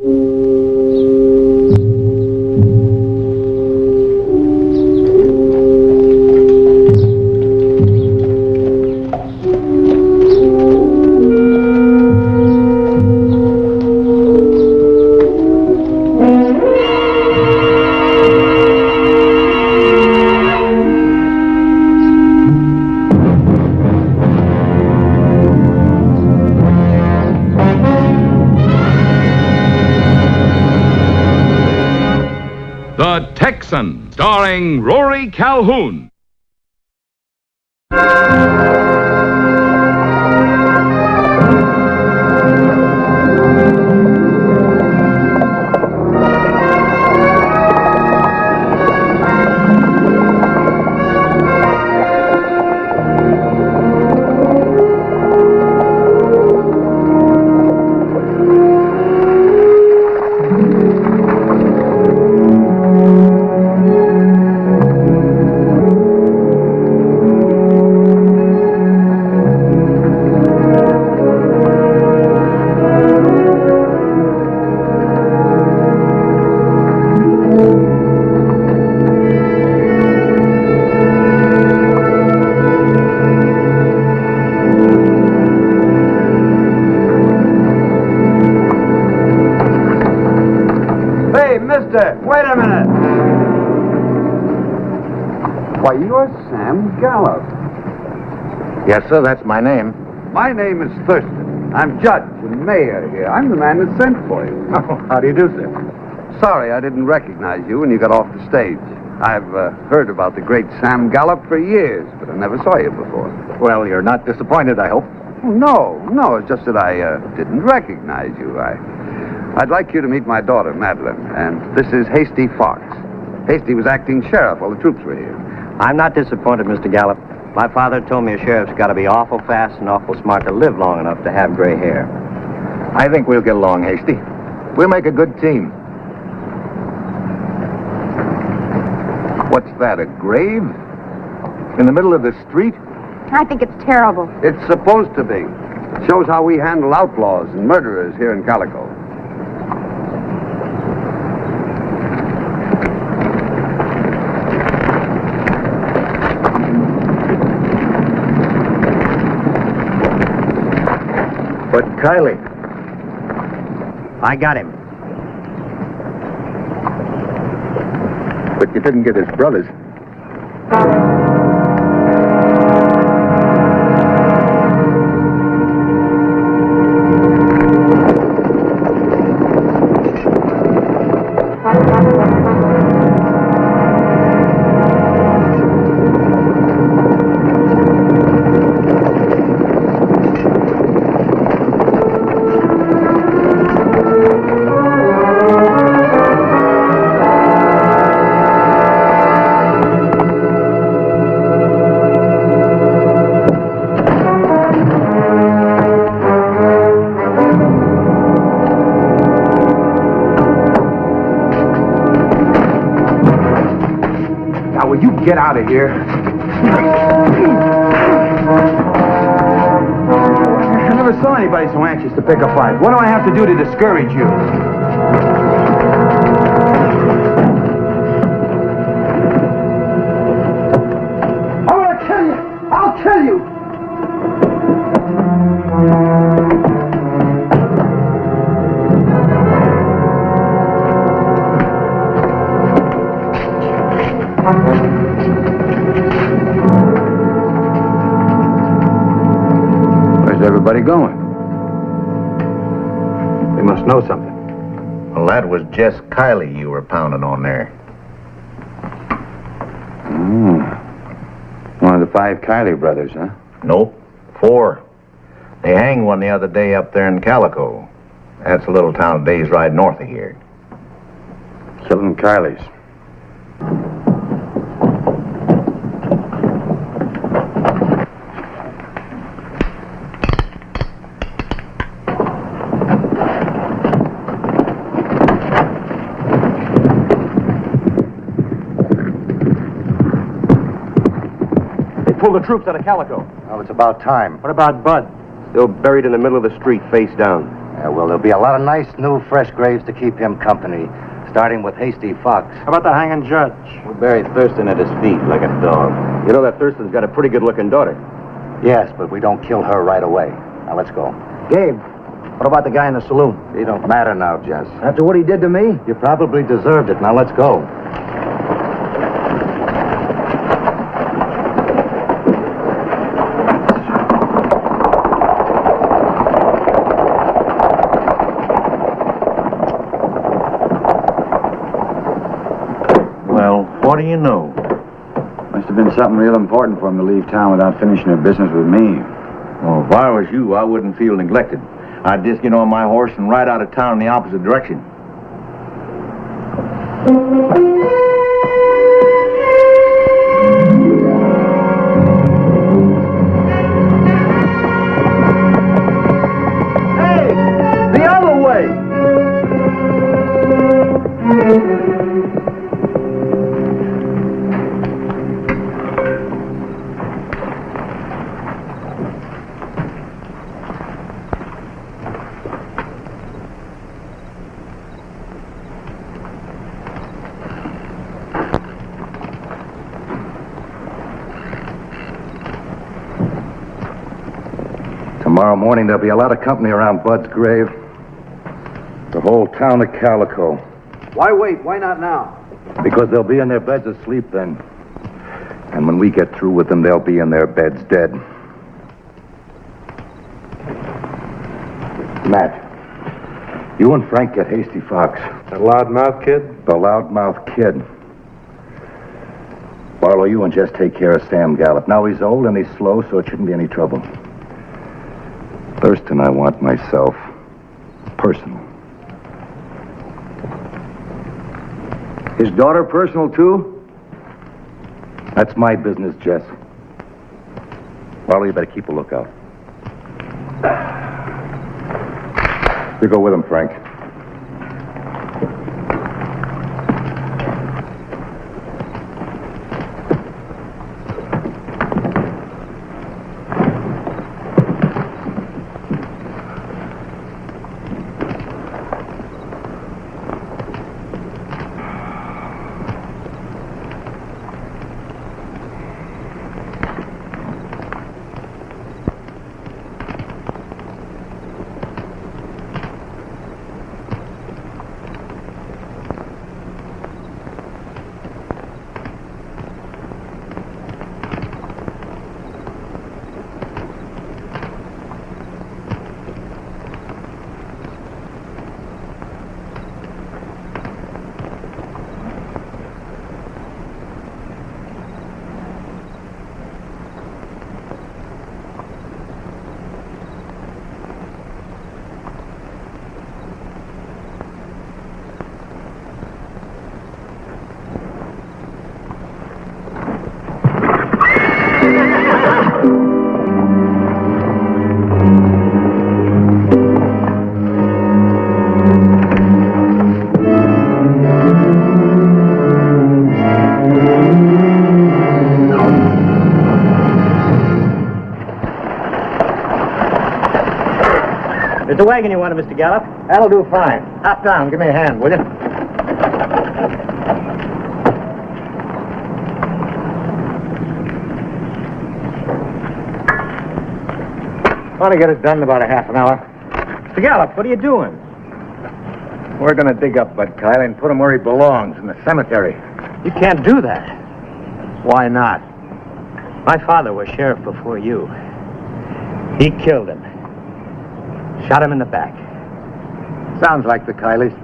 The Texan, starring Rory Calhoun. Wait a minute. Why, you're Sam Gallup. Yes, sir, that's my name. My name is Thurston. I'm judge and mayor here. I'm the man that sent for you. Oh, how do you do, sir? Sorry I didn't recognize you when you got off the stage. I've heard about the great Sam Gallup for years, but I never saw you before. Well, you're not disappointed, I hope. Oh, no, it's just that I didn't recognize you. I'd like you to meet my daughter, Madeline, and this is Hasty Fox. Hasty was acting sheriff while the troops were here. I'm not disappointed, Mr. Gallup. My father told me a sheriff's got to be awful fast and awful smart to live long enough to have gray hair. I think we'll get along, Hasty. We'll make a good team. What's that, a grave? In the middle of the street? I think it's terrible. It's supposed to be. Shows how we handle outlaws and murderers here in Calico. But Kylie. I got him. But you didn't get his brothers. Will you get out of here? I never saw anybody so anxious to pick a fight. What do I have to do to discourage you? I'm gonna kill you! I'll kill you! Where's everybody going? They must know something. Well, that was Jess Kylie you were pounding on there. One of the 5 Kylie brothers, huh? Nope, 4. They hanged one the other day up there in Calico. That's a little town a day's ride north of here. Killing Kylies. Pull the troops out of Calico. Well, it's about time. What about Bud? Still buried in the middle of the street, face down. Yeah, well, there'll be a lot of nice, new, fresh graves to keep him company, starting with Hasty Fox. How about the hanging judge? We'll bury Thurston at his feet like a dog. You know that Thurston's got a pretty good-looking daughter. Yes, but we don't kill her right away. Now, let's go. Gabe, what about the guy in the saloon? It don't matter now, Jess. After what he did to me? You probably deserved it. Now, let's go. Well, what do you know? Must have been something real important for him to leave town without finishing their business with me. Well, if I was you, I wouldn't feel neglected. I'd just get on my horse and ride out of town in the opposite direction. Hey, the other way! Tomorrow morning, there'll be a lot of company around Bud's grave. The whole town of Calico. Why wait? Why not now? Because they'll be in their beds asleep then. And when we get through with them, they'll be in their beds dead. Matt, you and Frank get Hasty Fox. That loudmouth kid? The loudmouth kid. Barlow, you and Jess take care of Sam Gallup. Now he's old and he's slow, so it shouldn't be any trouble. Thurston, I want myself. Personal. His daughter personal, too? That's my business, Jess. Barlow, you better keep a lookout. You go with him, Frank. It's the wagon you wanted, Mr. Gallup. That'll do fine. Hop down. Give me a hand, will you? Want to get it done in about a half an hour. Mr. Gallup, what are you doing? We're going to dig up Bud Kiley and put him where he belongs, in the cemetery. You can't do that. Why not? My father was sheriff before you. He killed him. Shot him in the back. Sounds like the Kileys.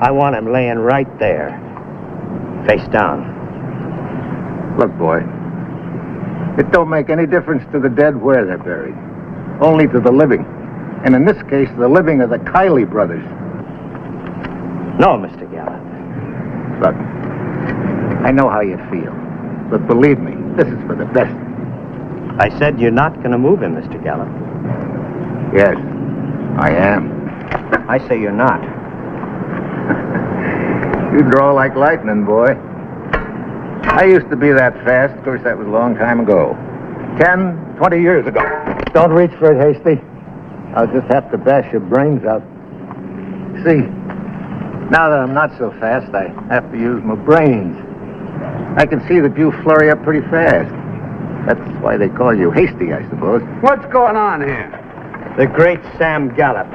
I want him laying right there, face down. Look, boy, it don't make any difference to the dead where they're buried. Only to the living. And in this case, the living of the Kiley brothers. No, Mr. Gallup. Look, I know how you feel. But believe me, this is for the best. I said you're not going to move him, Mr. Gallup. Yes, I am. I say you're not. You draw like lightning, boy. I used to be that fast. Of course, that was a long time ago. 10, 20 years ago. Don't reach for it, Hasty. I'll just have to bash your brains out. See, now that I'm not so fast, I have to use my brains. I can see that you flurry up pretty fast. That's why they call you Hasty, I suppose. What's going on here? The great Sam Gallup.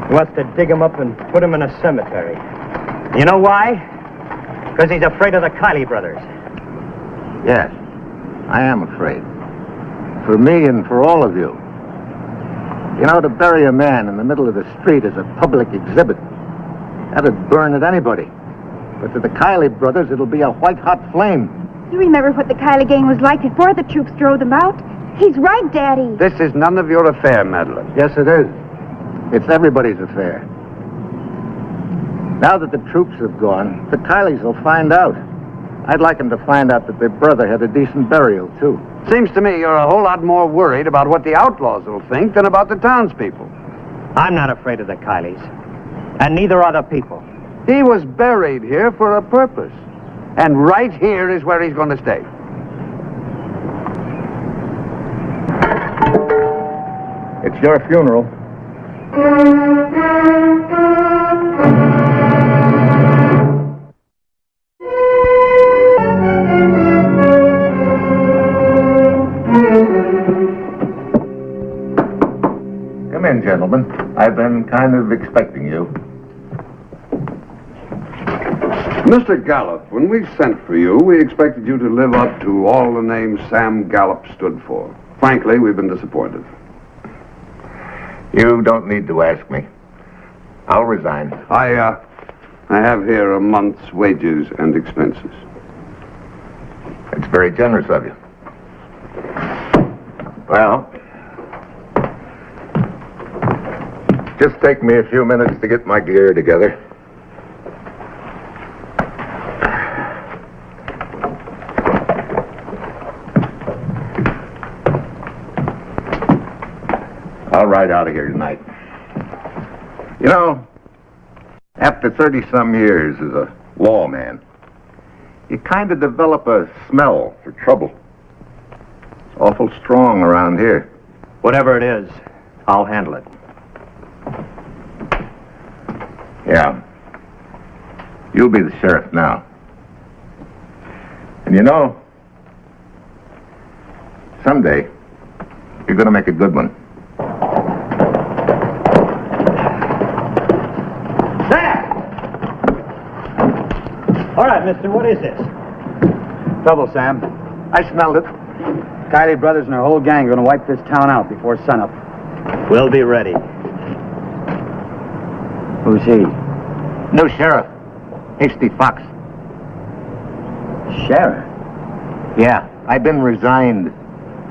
He wants to dig him up and put him in a cemetery. You know why? Because he's afraid of the Kiley brothers. Yes, I am afraid. For me and for all of you. You know, to bury a man in the middle of the street is a public exhibit. That'd burn at anybody. But to the Kiley brothers, it'll be a white-hot flame. You remember what the Kiley gang was like before the troops drove them out? He's right, Daddy. This is none of your affair, Madeline. Yes, it is. It's everybody's affair. Now that the troops have gone, the Kileys will find out. I'd like them to find out that their brother had a decent burial, too. Seems to me you're a whole lot more worried about what the outlaws will think than about the townspeople. I'm not afraid of the Kileys. And neither are the people. He was buried here for a purpose. And right here is where he's going to stay. It's your funeral. Come in, gentlemen. I've been kind of expecting you. Mr. Gallup, when we sent for you, we expected you to live up to all the names Sam Gallup stood for. Frankly, we've been disappointed. You don't need to ask me. I'll resign. I have here a month's wages and expenses. It's very generous of you. Well, just take me a few minutes to get my gear together. I'll ride out of here tonight. You know, after 30-some years as a lawman, you kind of develop a smell for trouble. It's awful strong around here. Whatever it is, I'll handle it. Yeah. You'll be the sheriff now. And you know, someday, you're going to make a good one. All right, mister, what is this? Trouble, Sam. I smelled it. Kiley brothers and their whole gang are going to wipe this town out before sunup. We'll be ready. Who's he? New sheriff. Hasty Fox. Sheriff. Yeah, I've been resigned.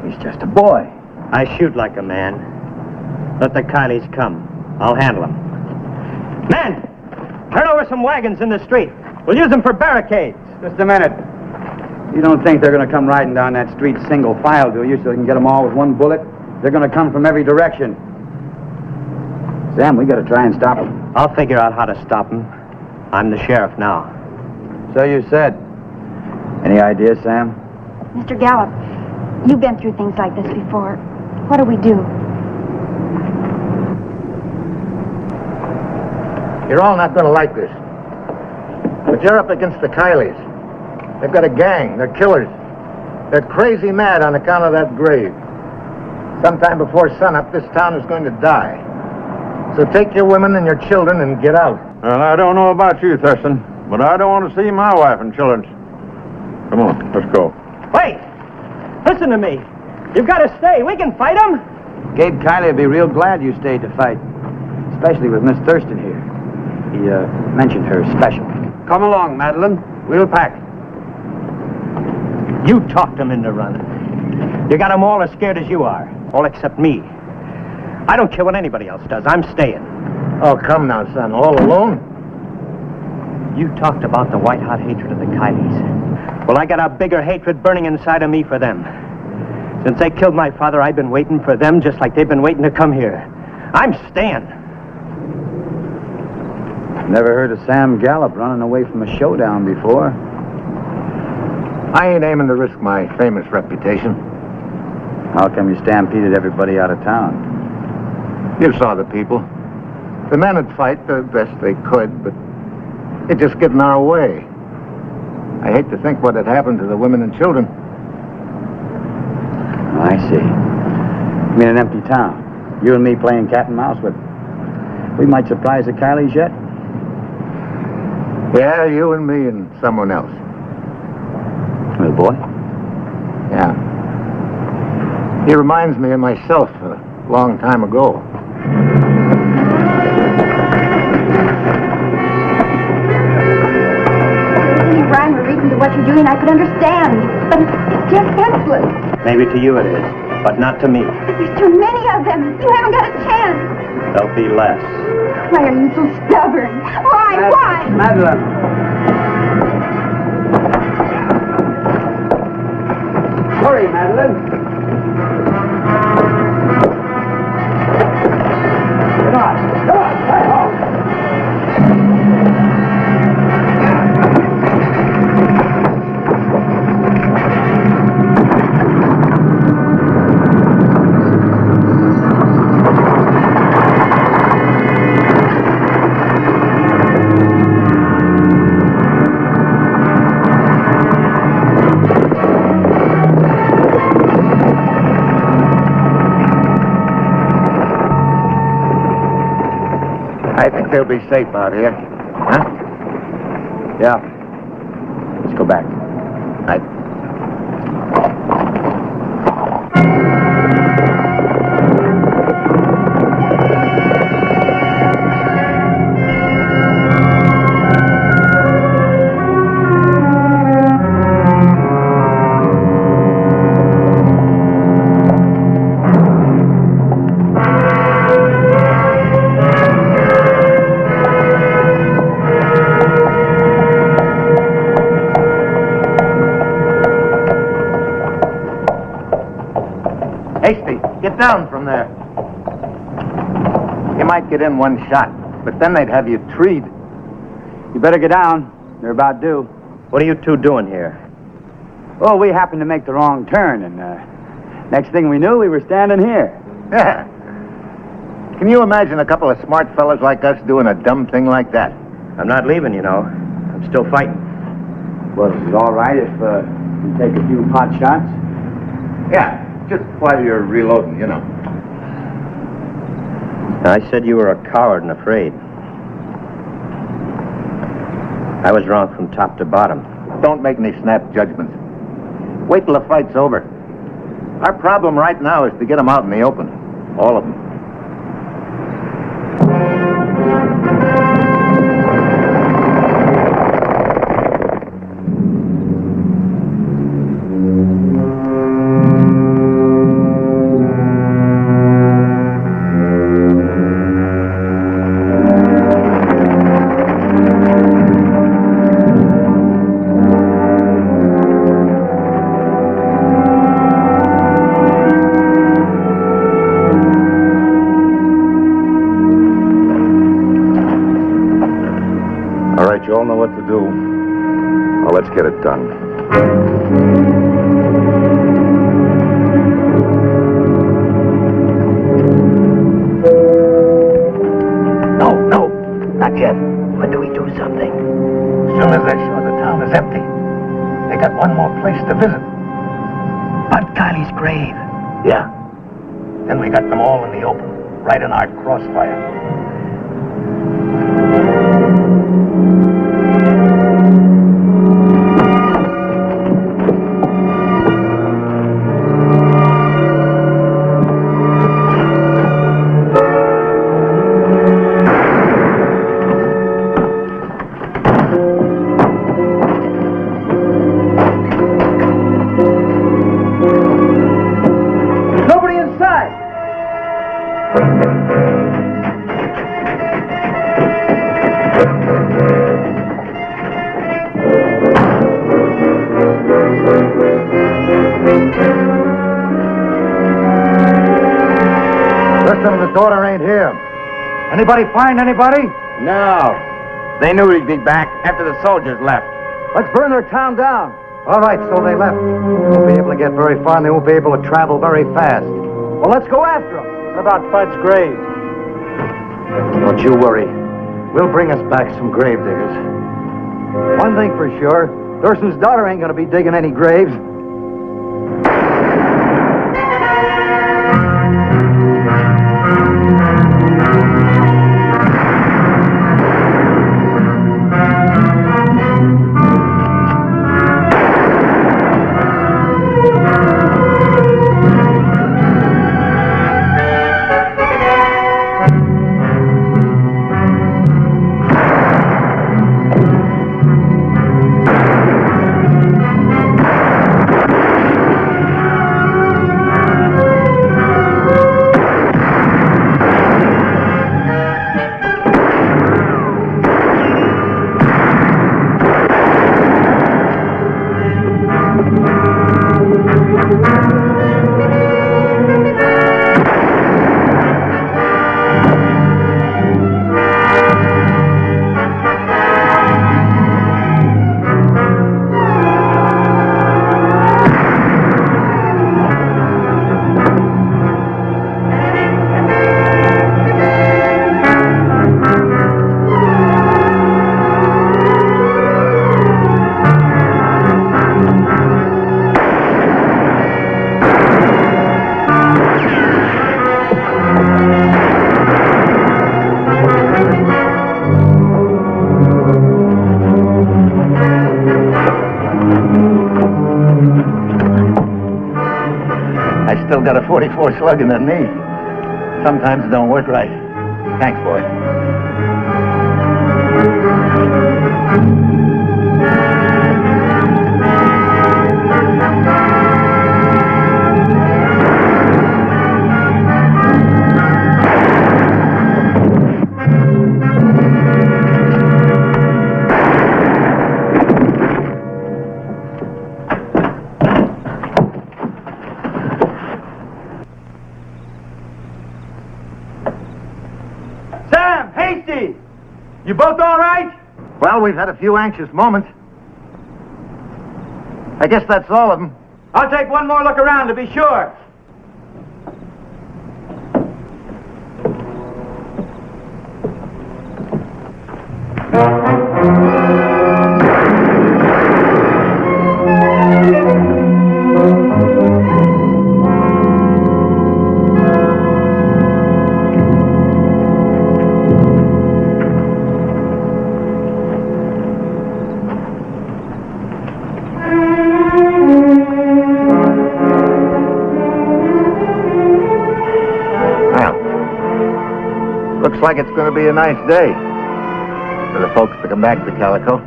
He's just a boy. I shoot like a man. Let the Kileys come. I'll handle them. Men! Turn over some wagons in the street. We'll use them for barricades. Just a minute. You don't think they're going to come riding down that street single file, do you, so you can get them all with one bullet? They're going to come from every direction. Sam, we got to try and stop them. I'll figure out how to stop them. I'm the sheriff now. So you said. Any idea, Sam? Mr. Gallup, you've been through things like this before. What do we do? You're all not going to like this. But you're up against the Kileys. They've got a gang. They're killers. They're crazy mad on account of that grave. Sometime before sunup, this town is going to die. So take your women and your children and get out. Well, I don't know about you, Thurston, but I don't want to see my wife and children. Come on, let's go. Wait! Listen to me. You've got to stay. We can fight them. Gabe Kiley will be real glad you stayed to fight. Especially with Miss Thurston here. He mentioned her special. Come along, Madeline. We'll pack. You talked them into running. You got them all as scared as you are. All except me. I don't care what anybody else does. I'm staying. Oh, come now, son. All alone? You talked about the white-hot hatred of the Kileys. Well, I got a bigger hatred burning inside of me for them. Since they killed my father, I've been waiting for them just like they've been waiting to come here. I'm staying. Never heard of Sam Gallup running away from a showdown before. I ain't aiming to risk my famous reputation. How come you stampeded everybody out of town? You saw the people. The men would fight the best they could, but it just get in our way. I hate to think what had happened to the women and children. Oh, I see. I mean, an empty town. You and me playing cat and mouse, but we might surprise the Kileys yet. Yeah, you and me and someone else. Little boy? Yeah. He reminds me of myself a long time ago. If any rhyme or reason to what you're doing, I could understand. But it's just senseless. Maybe to you it is, but not to me. But there's too many of them. You haven't got a chance. There'll be less. Why are you so stubborn? Why? Madeline. Hurry, Madeline. Come on, right home. I think they'll be safe out here. Huh? Yeah. Let's go back. Right. Hasty, get down from there. You might get in one shot, but then they'd have you treed. You better get down. They're about due. What are you two doing here? Oh, we happened to make the wrong turn, and next thing we knew, we were standing here. Yeah. Can you imagine a couple of smart fellas like us doing a dumb thing like that? I'm not leaving, you know. I'm still fighting. Was it all right if you take a few pot shots? Yeah, just while you're reloading, you know. I said you were a coward and afraid. I was wrong from top to bottom. Don't make any snap judgments. Wait till the fight's over. Our problem right now is to get them out in the open. All of them. All right, you all know what to do. Well, let's get it done. No, not yet. When do we do something? As soon as they're sure the town is empty. They got one more place to visit. Bud Kiley's grave. Yeah. Then we got them all in the open, right in our crossfire. Nobody inside! Listen, the daughter ain't here. Anybody find anybody? No. They knew we'd be back after the soldiers left. Let's burn their town down. All right, so they left. They won't be able to get very far, and they won't be able to travel very fast. Well, let's go after them. What about Bud's grave? Don't you worry. We'll bring us back some grave diggers. One thing for sure, Thurston's daughter ain't gonna be digging any graves. Still got a 44 slug in the knee. Sometimes it don't work right. Thanks, boy. You both all right? Well, we've had a few anxious moments. I guess that's all of them. I'll take one more look around to be sure. Looks like it's going to be a nice day for the folks to come back to Calico.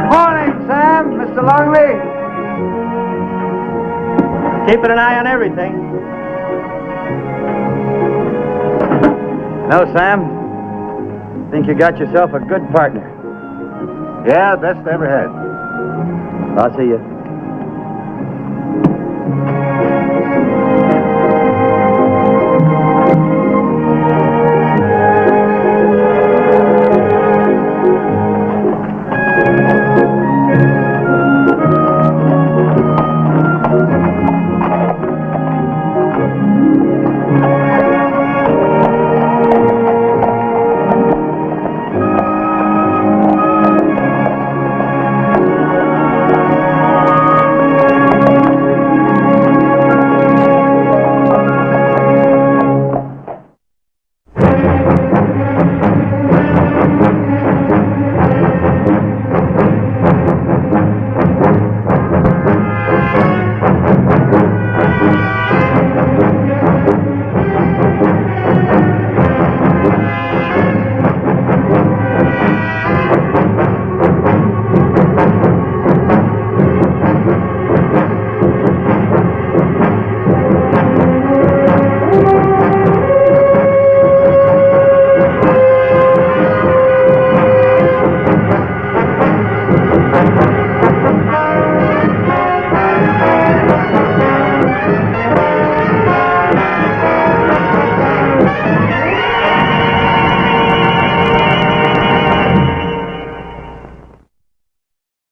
Morning, Sam. Mr. Longley. Keeping an eye on everything. No, Sam. Think you got yourself a good partner. Yeah, best I ever had. I'll see you.